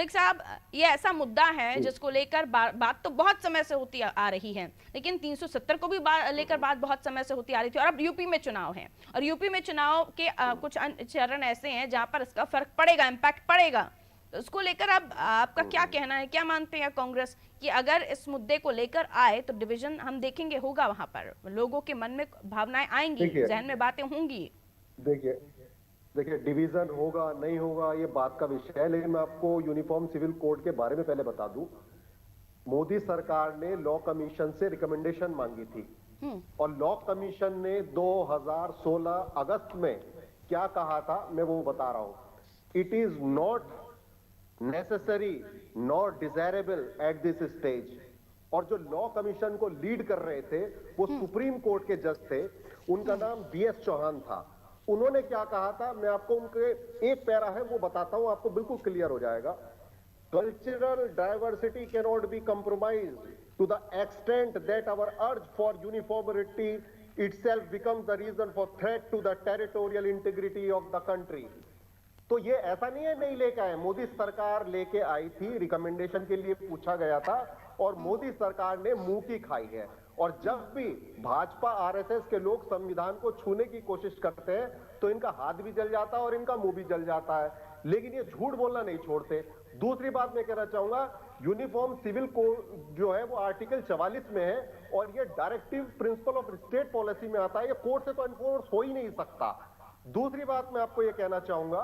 मलिक साहब, ये ऐसा मुद्दा है जिसको लेकर बात तो बहुत समय से होती आ रही है, लेकिन 370 को भी लेकर बात बहुत समय से होती आ रही थी। और अब यूपी में चुनाव है, और यूपी में चुनाव के कुछ चरण ऐसे हैं जहां पर इसका फर्क पड़ेगा, इम्पैक्ट पड़ेगा। तो उसको लेकर अब आपका क्या कहना है? क्या मानते हैं कांग्रेस कि अगर इस मुद्दे को लेकर आए तो डिवीजन हम देखेंगे होगा, वहां पर लोगों के मन में भावनाएं आएंगी, देखिए जहन में बातें होंगी? देखिए देखिए डिवीजन होगा नहीं होगा ये बात का विषय है, लेकिन मैं आपको यूनिफॉर्म सिविल कोड के बारे में पहले बता दूं। मोदी सरकार ने लॉ कमीशन से रिकमेंडेशन मांगी थी, और लॉ कमीशन ने 2016 अगस्त में क्या कहा था मैं वो बता रहा हूं। It is not necessary not desirable at this stage. और जो लॉ कमीशन को लीड कर रहे थे वो सुप्रीम कोर्ट के जज थे, उनका नाम बीएस चौहान था। उन्होंने क्या कहा था, मैं आपको उनके एक पैरा है वो बताता हूं, आपको बिल्कुल क्लियर हो जाएगा। Cultural diversity cannot be compromised to the extent that our urge for uniformity itself becomes the reason for threat to the territorial integrity of the country। तो ये ऐसा नहीं है नहीं लेके आए, मोदी सरकार लेके आई थी, रिकमेंडेशन के लिए पूछा गया था और मोदी सरकार ने मुंह की खाई है। और जब भी भाजपा आरएसएस के लोग संविधान को छूने की कोशिश करते हैं तो इनका हाथ भी जल जाता है और इनका मुंह भी जल जाता है, लेकिन ये झूठ बोलना नहीं छोड़ते। दूसरी बात मैं कहना चाहूंगा, यूनिफॉर्म सिविल कोड जो है वो आर्टिकल 44 में है और ये directive principle of state policy में आता है, ये कोर्ट से तो एनफोर्स हो ही नहीं सकता। दूसरी बात मैं आपको ये कहना चाहूंगा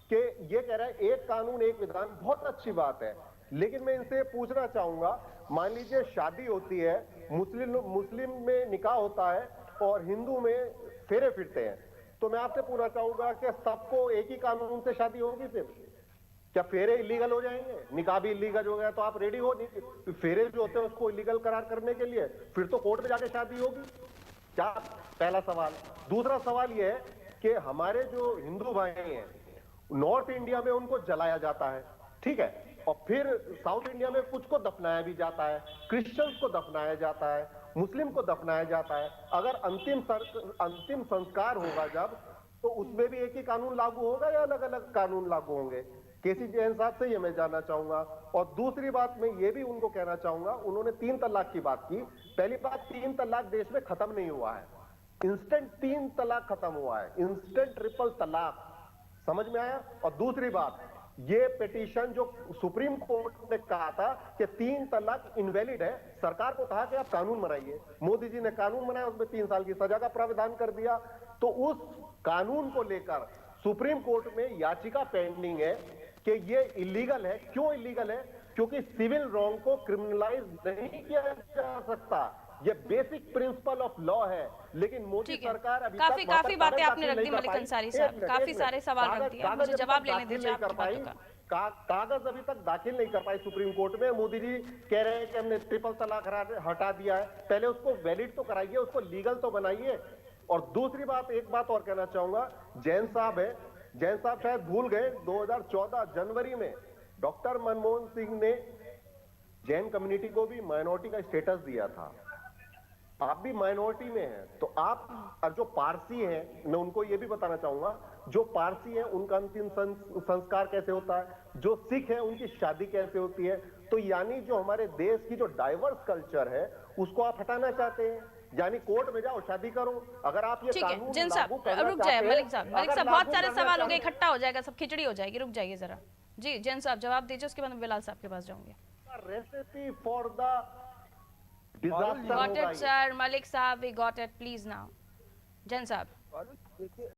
कि ये कह रहा है एक कानून एक विधान, बहुत अच्छी बात है, लेकिन मैं इनसे पूछना चाहूंगा, मान लीजिए शादी होती है, मुस्लिम में निकाह होता है और हिंदू में फेरे फिरते हैं, तो मैं आपसे पूछना चाहूंगा कि सबको एक ही कानून से शादी होगी? फिर क्या फेरे इलीगल हो जाएंगे? निकाह भी इलीगल हो गया तो आप रेडी हो नहीं, फेरे जो होते हैं उसको इलीगल करार करने के लिए फिर तो कोर्ट में जाके शादी होगी क्या? पहला सवाल। दूसरा सवाल यह है कि हमारे जो हिंदू भाई हैं नॉर्थ इंडिया में उनको जलाया जाता है, ठीक है, और फिर साउथ इंडिया में कुछ को दफनाया भी जाता है, क्रिश्चियंस को दफनाया जाता है, मुस्लिम को दफनाया जाता है। अगर अंतिम संस्कार होगा जब, तो उसमें भी एक ही कानून लागू होगा या अलग अलग कानून लागू होंगे? केसी जैन साहब से ये मैं जानना चाहूंगा। और दूसरी बात मैं ये भी उनको कहना चाहूंगा, उन्होंने 3 तलाक की बात की। पहली बात, 3 तलाक देश में खत्म नहीं हुआ है, इंस्टेंट 3 तलाक खत्म हुआ है, इंस्टेंट ट्रिपल तलाक, समझ में आया? और दूसरी बात, ये पिटीशन जो सुप्रीम कोर्ट ने कहा था कि 3 तलाक इनवैलिड है, सरकार को कहा कि आप कानून बनाइए, मोदी जी ने कानून बनाया, उसमें 3 साल की सजा का प्रावधान कर दिया। तो उस कानून को लेकर सुप्रीम कोर्ट में याचिका पेंडिंग है कि ये इलीगल है। क्यों इलीगल है? क्योंकि सिविल रॉन्ग को क्रिमिनलाइज नहीं किया जा सकता, ये बेसिक प्रिंसिपल ऑफ लॉ है, लेकिन मोदी सरकार अभी काफी बातें आपने रख दी मलिक अंसारी साहब, काफी सारे सवाल रख दिए, मुझे जवाब लेने दीजिए आपकी बातों का। कागज अभी तक दाखिल नहीं कर पाई सुप्रीम कोर्ट में। मोदी जी कह रहे हैं कि हमने ट्रिपल तलाक हटा दिया है, पहले उसको वैलिड तो कराइए, उसको लीगल तो बनाइए। और दूसरी बात, एक बात और कहना चाहूंगा, जैन साहब है, जैन साहब शायद भूल गए, 2014 जनवरी में डॉक्टर मनमोहन सिंह ने जैन कम्युनिटी को भी माइनॉरिटी का स्टेटस दिया था। आप भी माइनॉरिटी में हैं, तो आप और जो पारसी हैं, मैं उनको ये भी बताना चाहूंगा, जो पारसी हैं उनका अंतिम संस्कार कैसे होता है, जो सिख है उनकी शादी कैसे होती है। तो यानी जो हमारे देश की जो डाइवर्स कल्चर है उसको आप हटाना चाहते हैं, यानी कोर्ट में जाओ शादी करो। अगर आप ये कानून लागू करना रुक जाए मलिक साहब, बहुत सारे सवाल हो गए, चाहते इकट्ठा हो जाएगा, सब खिचड़ी हो जाएगी, रुक जाइए जरा। जी जैन साहब जवाब दीजिए, उसके बाद बिलाल साहब के पास जाऊंगी। Recipe for the Got it, sir. Malik Saab, we got it. Please now. Jen Saab.